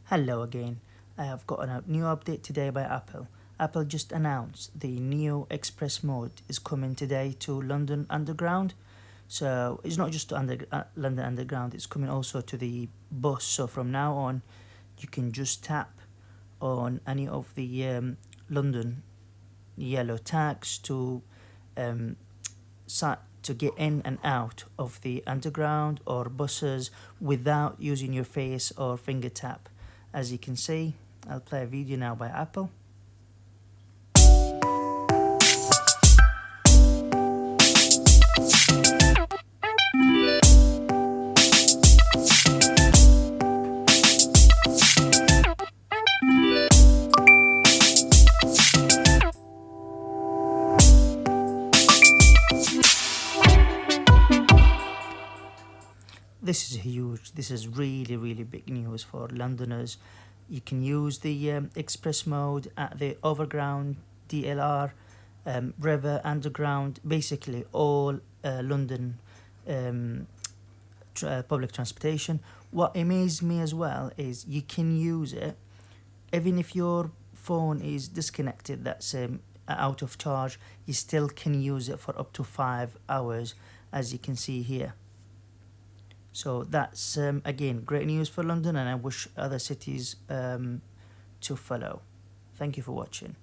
Hello again. I have got a new update today by Apple. Apple just announced the Neo Express mode is coming today to London Underground. So it's not just to London Underground, it's coming also to the bus. So from now on, you can just tap on any of the London yellow tags um, to get in and out of the underground or buses without using your face or finger tap. As you can see, I'll play a video now by Apple. This is huge. This is really big news for Londoners. You can use the express mode at the overground, DLR, river, underground, basically all London public transportation. What amazed me as well is you can use it even if your phone is disconnected, that's out of charge, you still can use it for up to 5 hours, as you can see here. So that's again great news for London, and I wish other cities to follow. Thank you for watching.